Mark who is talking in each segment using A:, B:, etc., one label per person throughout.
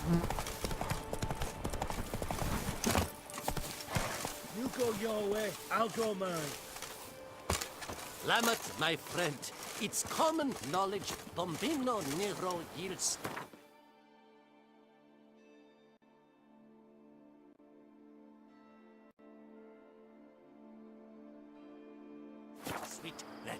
A: You go your way, I'll go mine.
B: Lamet, my friend, it's common knowledge Bombino Nero yields. Sweet red.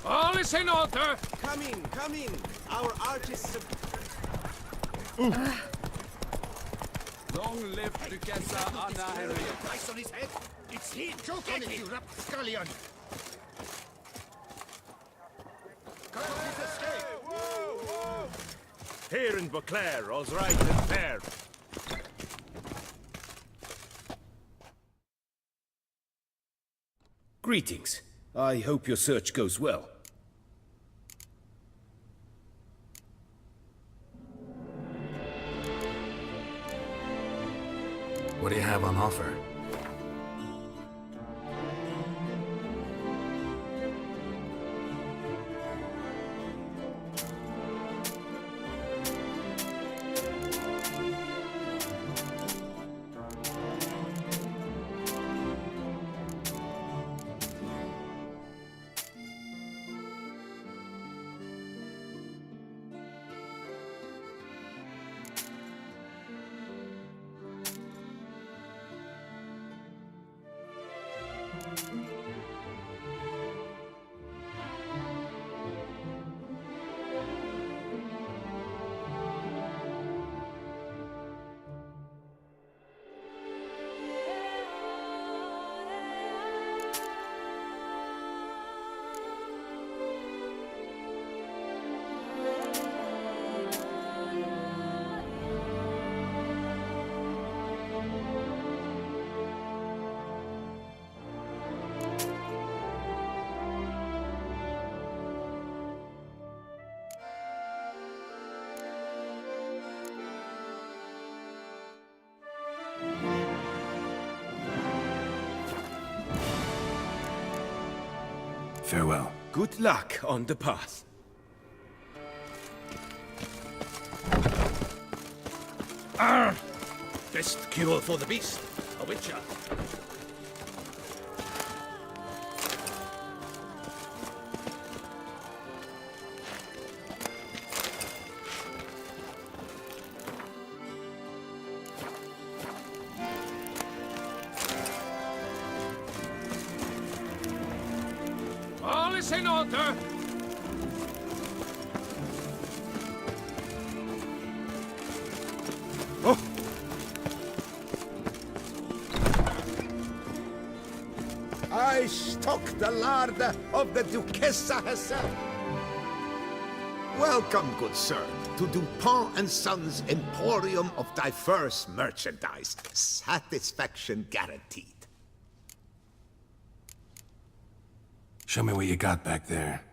C: All is in order!
D: Come in, come in. Our artists...
C: Long live Duchessa Anna Henrietta.
A: Ice on his head. It's he. Joke on it, you rapscallion.
E: Here in Beauclair, all's right and fair. Greetings. I hope your search goes well.
C: What do you have on offer? Farewell.
E: Good luck on the path. Arr! Best cure for the beast. A witcher.
C: All is in order!
E: Oh!
D: I stock the larder of the Duchessa herself. Welcome, good sir, to Dupont and Sons Emporium of diverse merchandise. Satisfaction guaranteed.
C: Show me what you got back there.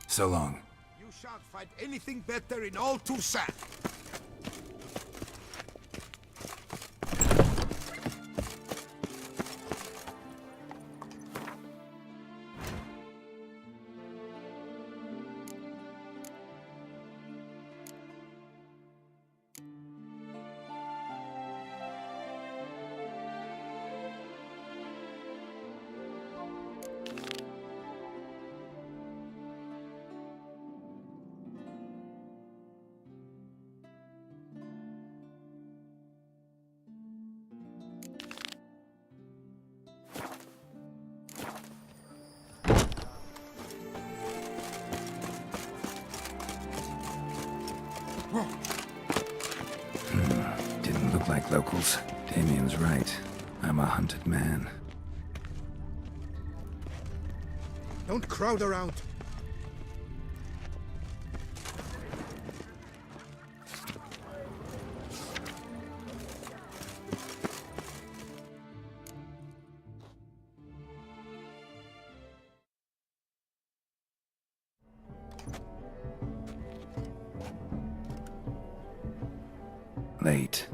C: So long.
D: You shan't find anything better in all Toussaint.
C: Didn't look like locals. Damien's right. I'm a hunted man.
D: Don't crowd around.
C: Late.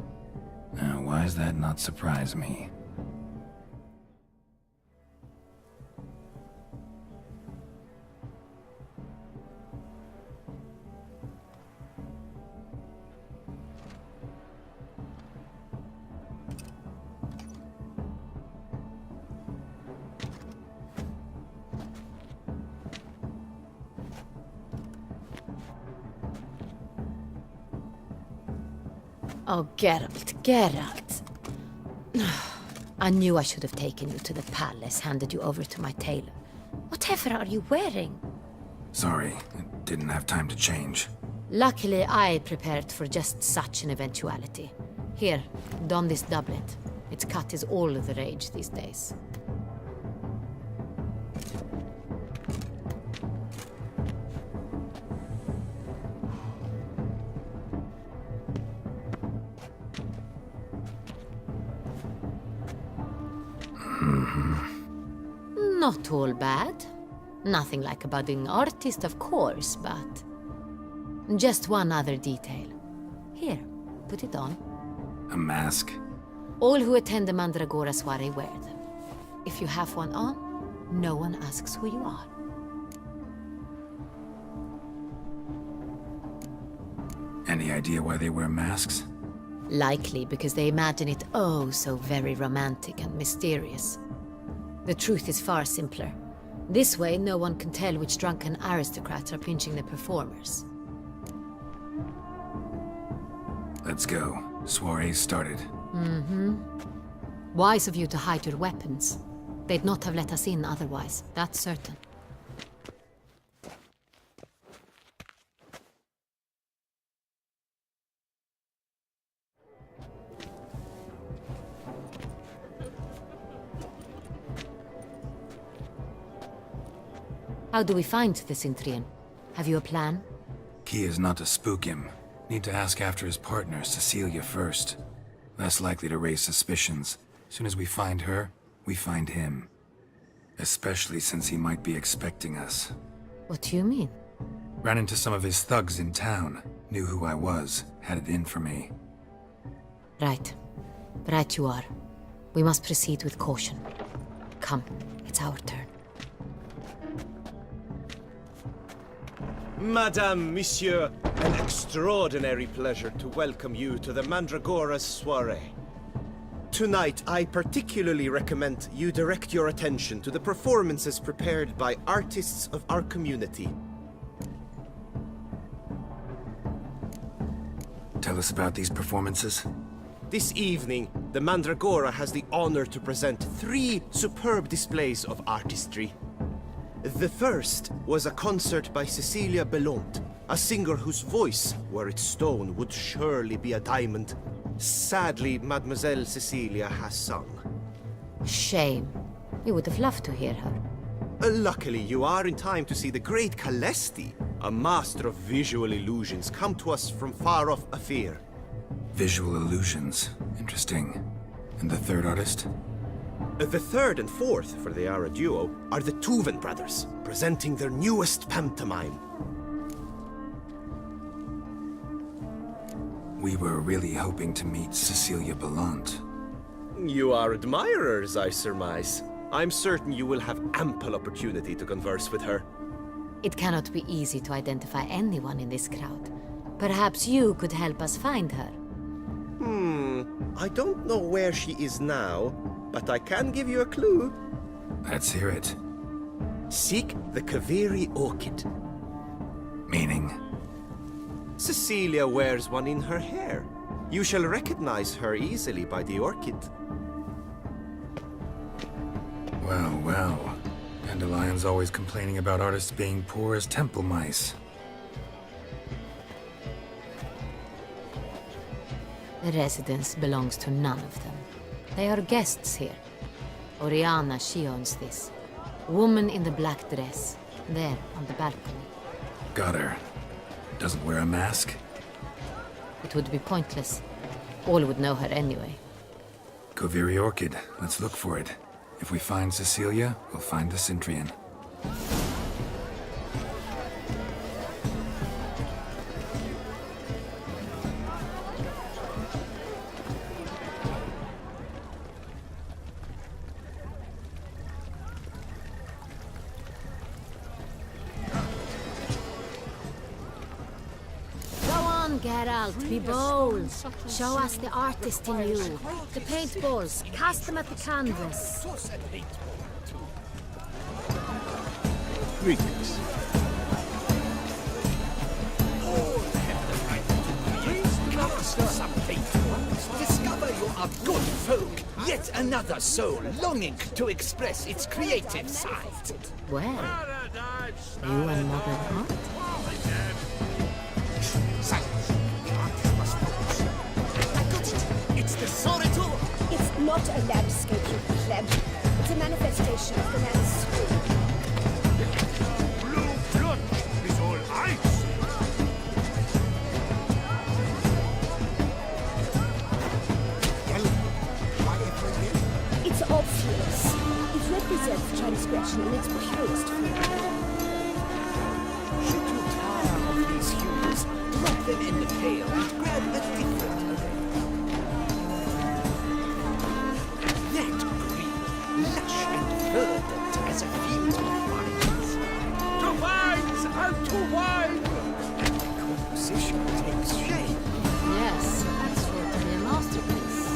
C: Now, why does that not surprise me?
F: Oh, Geralt. I knew I should have taken you to the palace, handed you over to my tailor. Whatever are you wearing?
C: Sorry, I didn't have time to change.
F: Luckily, I prepared for just such an eventuality. Here, don this doublet. Its cut is all the rage these days. Not all bad. Nothing like a budding artist, of course, but... just one other detail. Here, put it on.
C: A mask?
F: All who attend the Mandragora soiree wear them. If you have one on, no one asks who you are.
C: Any idea why they wear masks?
F: Likely because they imagine it oh so very romantic and mysterious. The truth is far simpler. This way, no one can tell which drunken aristocrats are pinching the performers.
C: Let's go. Soiree's started.
F: Wise of you to hide your weapons. They'd not have let us in otherwise, that's certain. How do we find the Cintrian? Have you a plan?
C: Key is not to spook him. Need to ask after his partner, Cecilia, first. Less likely to raise suspicions. Soon as we find her, we find him. Especially since he might be expecting us.
F: What do you mean?
C: Ran into some of his thugs in town. Knew who I was. Had it in for me.
F: Right. Right you are. We must proceed with caution. Come, it's our turn.
G: Madame, Monsieur, an extraordinary pleasure to welcome you to the Mandragora's soiree. Tonight, I particularly recommend you direct your attention to the performances prepared by artists of our community.
C: Tell us about these performances.
G: This evening, the Mandragora has the honor to present 3 superb displays of artistry. The first was a concert by Cecilia Belont, a singer whose voice, were it stone, would surely be a diamond. Sadly, Mademoiselle Cecilia has sung.
F: Shame. We would have loved to hear her.
G: Luckily, you are in time to see the great Calesti, a master of visual illusions, come to us from far off Afir.
C: Visual illusions. Interesting. And the third artist?
G: The third and fourth, for they are a duo, are the Tuven brothers, presenting their newest pantomime.
C: We were really hoping to meet Cecilia Bellant.
G: You are admirers, I surmise. I'm certain you will have ample opportunity to converse with her.
F: It cannot be easy to identify anyone in this crowd. Perhaps you could help us find her.
G: I don't know where she is now, but I can give you a clue.
C: Let's hear it.
G: Seek the Kaveri orchid.
C: Meaning?
G: Cecilia wears one in her hair. You shall recognize her easily by the orchid.
C: Well, well. Dandelion's always complaining about artists being poor as temple mice.
F: The residence belongs to none of them. They are guests here. Oriana, she owns this. Woman in the black dress. There, on the balcony.
C: Got her. Doesn't wear a mask?
F: It would be pointless. All would know her anyway.
C: Kaveri Orchid. Let's look for it. If we find Cecilia, we'll find the Cintrian.
F: Geralt, be bold. Show us the artist in you. The paintballs, cast them at the canvas.
E: Greetings.
A: Discover you are good folk. Yet another soul longing to express its creative side.
F: Well, you and Mother Hunt?
A: Silence. The artist must focus. I got it. It's the Soritor.
H: It's not a landscape, you pleb. It's a manifestation of the man's soul.
E: Blue blood is all I see.
H: It's obvious. It represents transgression in its purest form.
A: Should you tire of these hues, drop them in the pail and grab a different array. That green, lush and verdant as a field of vines.
E: To vines and to wine!
A: Composition takes shape.
F: Yes, that's sure to be a masterpiece.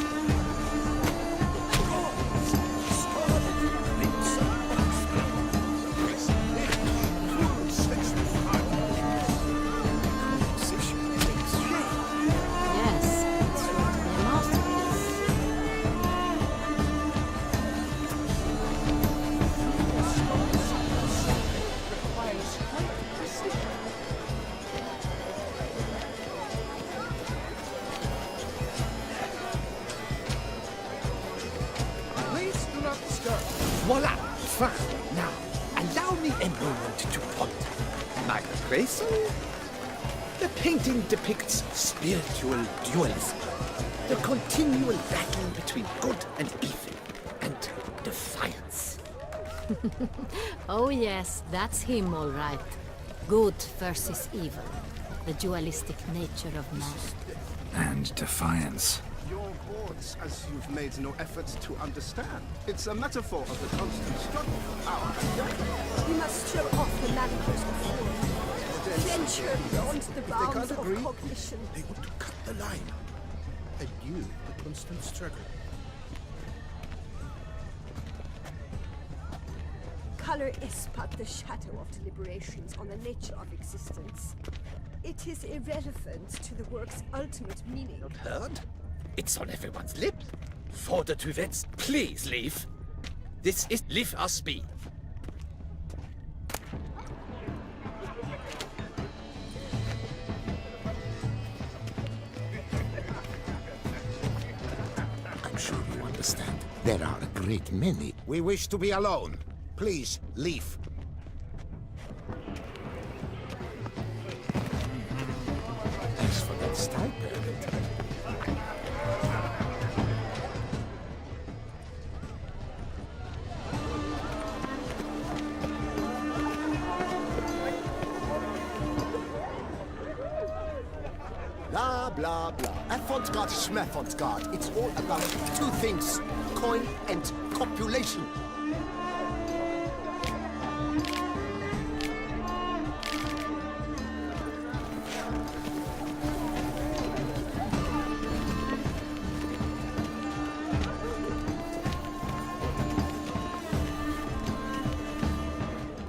F: Yes, that's sure to be a masterpiece.
A: Please do not stir. Voila! Fine. Now, allow me a moment to ponder. My appraisal? The painting depicts spiritual dualism, the continual battle between good and evil, and defiance.
F: Oh yes, that's him all right. Good versus evil. The dualistic nature of man.
C: And defiance.
I: Your boards, as you've made no effort to understand. It's a metaphor of the constant struggle for power.
H: We must throw off the manacles of form. Venture beyond the bounds of cognition.
E: They want to cut the line. And you, the constant struggle.
H: Color is but the shadow of deliberations on the nature of existence. It is irrelevant to the work's ultimate meaning.
A: Heard? It's on everyone's lips. For the Tuvets, please leave. This is Leave Us Be. I'm sure you understand.
D: There are a great many. We wish to be alone. Please, leave.
A: As for that stipend...
G: Blah, blah, blah. Avant-garde, schmavant-garde. It's all about two things. Coin and copulation.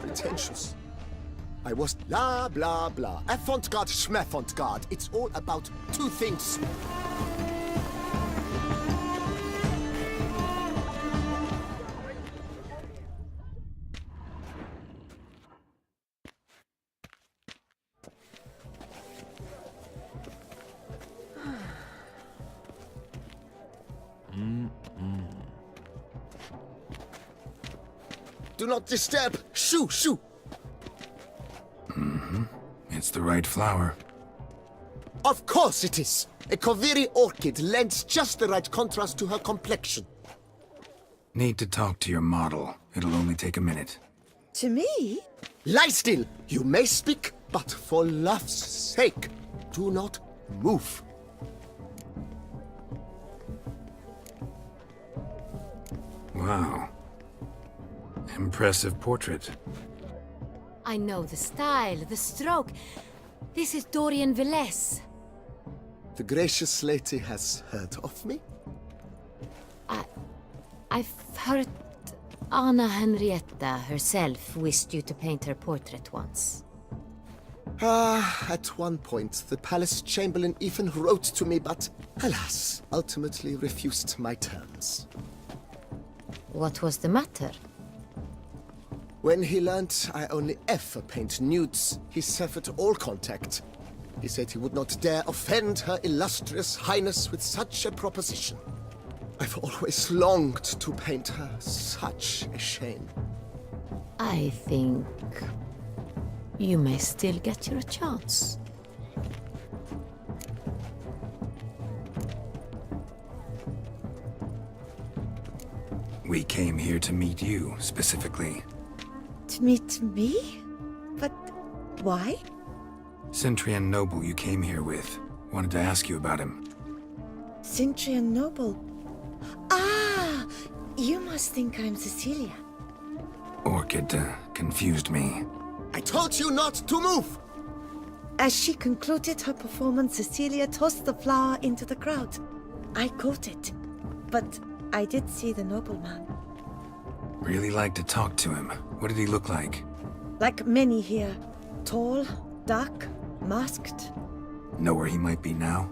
G: Pretentious. I was blah, blah, blah. Avant-garde, schmavant-garde. It's all about two things. Do not disturb! Shoo, shoo!
C: It's the right flower.
G: Of course it is! A Kaviri orchid lends just the right contrast to her complexion.
C: Need to talk to your model. It'll only take a minute.
J: To me?
G: Lie still! You may speak, but for love's sake, do not move.
C: Wow. Impressive portrait.
F: I know the style, the stroke. This is Dorian Velez.
G: The gracious lady has heard of me?
F: I've heard Anna Henrietta herself wished you to paint her portrait once.
G: At one point, the palace chamberlain even wrote to me, but alas, ultimately refused my terms.
F: What was the matter?
G: When he learnt I only ever paint nudes, he severed all contact. He said he would not dare offend her illustrious highness with such a proposition. I've always longed to paint her. Such a shame.
F: I think you may still get your chance.
C: We came here to meet you, specifically.
J: To meet me? But why?
C: Cintrian noble you came here with. Wanted to ask you about him.
J: Cintrian noble. Ah! You must think I'm Cecilia.
C: Orchid confused me.
G: I told you not to move!
J: As she concluded her performance, Cecilia tossed the flower into the crowd. I caught it, but I did see the nobleman.
C: Really like to talk to him. What did he look like?
J: Like many here. Tall, dark, masked.
C: Know where he might be now?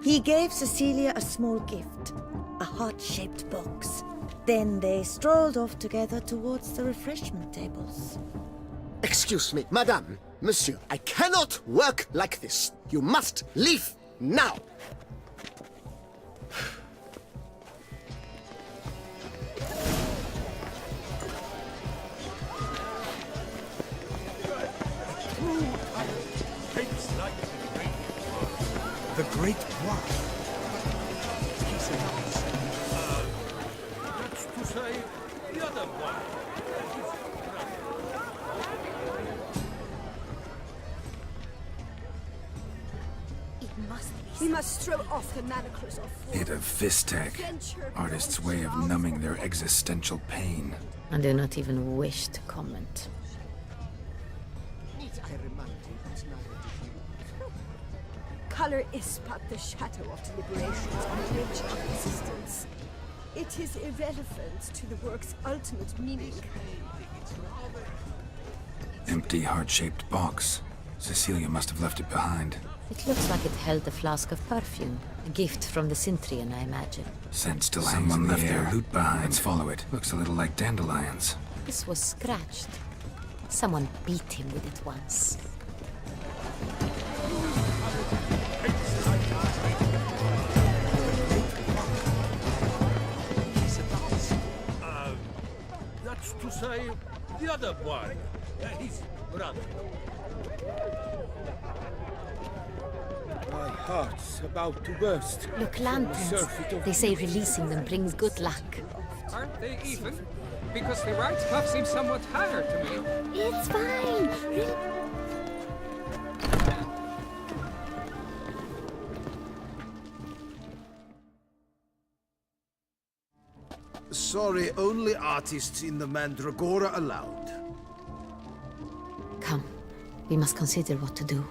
J: He gave Cecilia a small gift, a heart-shaped box. Then they strolled off together towards the refreshment tables.
G: Excuse me, madame, monsieur, I cannot work like this. You must leave now.
D: The Great One.
E: That's to say, the other one.
H: We must throw off the manacles of
C: Hit of Vistek, artist's way of numbing their existential pain.
F: I do not even wish to comment.
H: Color is but the shadow of deliberations on the nature of existence. It is irrelevant to the work's ultimate meaning.
C: Empty, heart-shaped box. Cecilia must have left it behind.
F: It looks like it held a flask of perfume. A gift from the Cintrian, I imagine.
C: Scent still hangs in the air. Loot behind. Let's follow it. Looks a little like dandelions.
F: This was scratched. Someone beat him with it once.
E: That's to say, the other one. His brother.
A: My heart's about to burst.
F: Look, lanterns. They say releasing them brings good luck.
K: Aren't they even? Because the right cuff seems somewhat higher to me.
F: It's fine.
D: Sorry, only artists in the Mandragora allowed.
F: Come, we must consider what to do.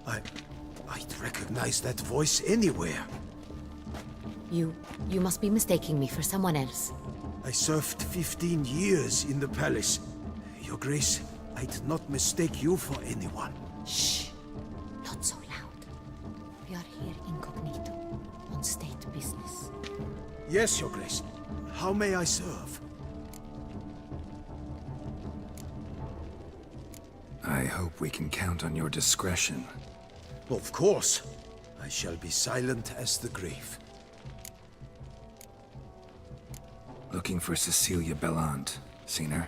D: I'd recognize that voice anywhere.
F: You must be mistaking me for someone else.
D: I served 15 years in the palace. Your Grace, I'd not mistake you for anyone.
F: Shh! Not so loud. We are here incognito, on state business.
D: Yes, Your Grace. How may I serve?
C: I hope we can count on your discretion.
D: Of course. I shall be silent as the grave.
C: Looking for Cecilia Bellant. Seen her?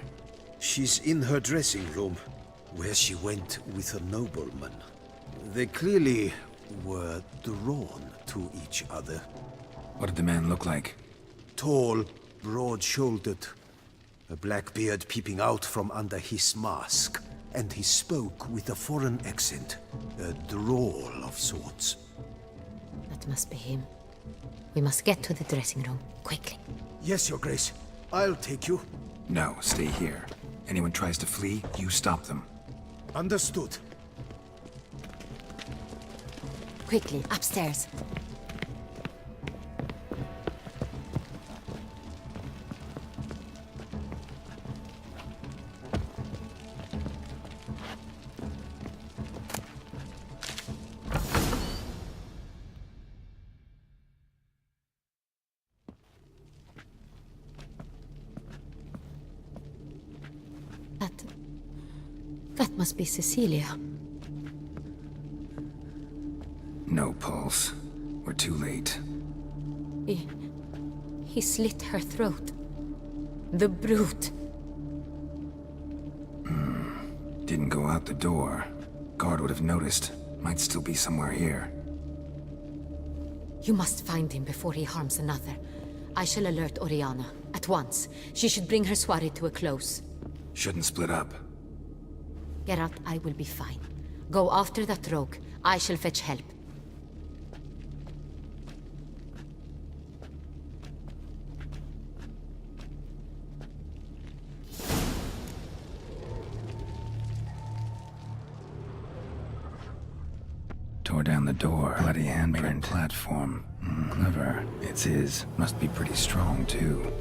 D: She's in her dressing room, where she went with a nobleman. They clearly were drawn to each other.
C: What did the man look like?
D: Tall, broad-shouldered, a black beard peeping out from under his mask. And he spoke with a foreign accent, a drawl of sorts.
F: That must be him. We must get to the dressing room, quickly.
D: Yes, Your Grace. I'll take you.
C: No, stay here. Anyone tries to flee, you stop them.
D: Understood.
F: Quickly, upstairs. That must be Cecilia.
C: No pulse. We're too late.
F: He slit her throat. The brute.
C: Didn't go out the door. Guard would have noticed. Might still be somewhere here.
F: You must find him before he harms another. I shall alert Oriana. At once. She should bring her soirée to a close.
C: Shouldn't split up.
F: Geralt, I will be fine. Go after that rogue. I shall fetch help.
C: Tore down the door. Bloody handprint. Platform. Clever. It's his. Must be pretty strong, too.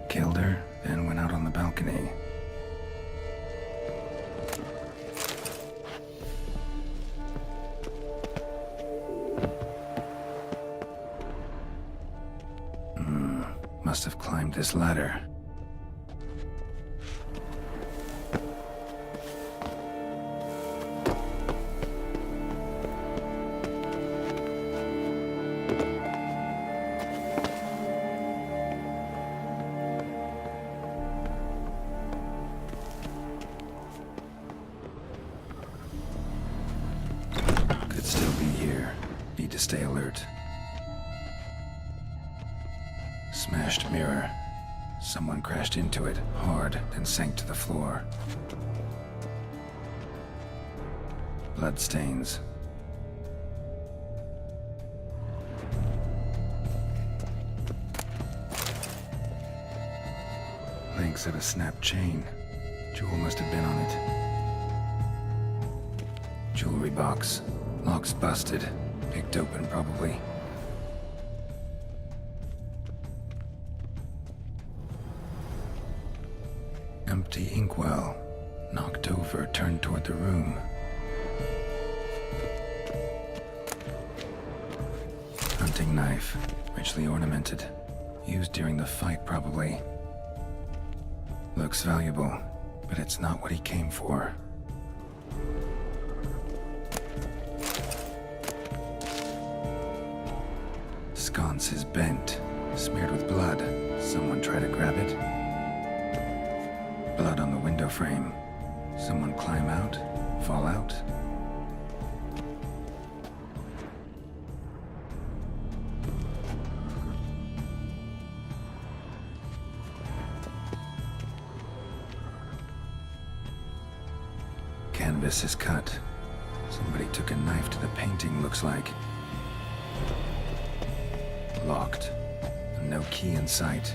C: Killed her, then went out on the balcony. Must have climbed this ladder. still be here. Need to stay alert. Smashed mirror. Someone crashed into it hard, then sank to the floor. Blood stains. Links of a snapped chain. Jewel must have been on it. Jewelry box. Lock's busted. Picked open, probably. Empty inkwell. Knocked over, turned toward the room. Hunting knife. Richly ornamented. Used during the fight, probably. Looks valuable, but it's not what he came for. Sconce is bent, smeared with blood. Someone try to grab it? Blood on the window frame. Someone climb out? Fall out? Canvas is cut. Somebody took a knife to the painting, looks like. Locked. No key in sight.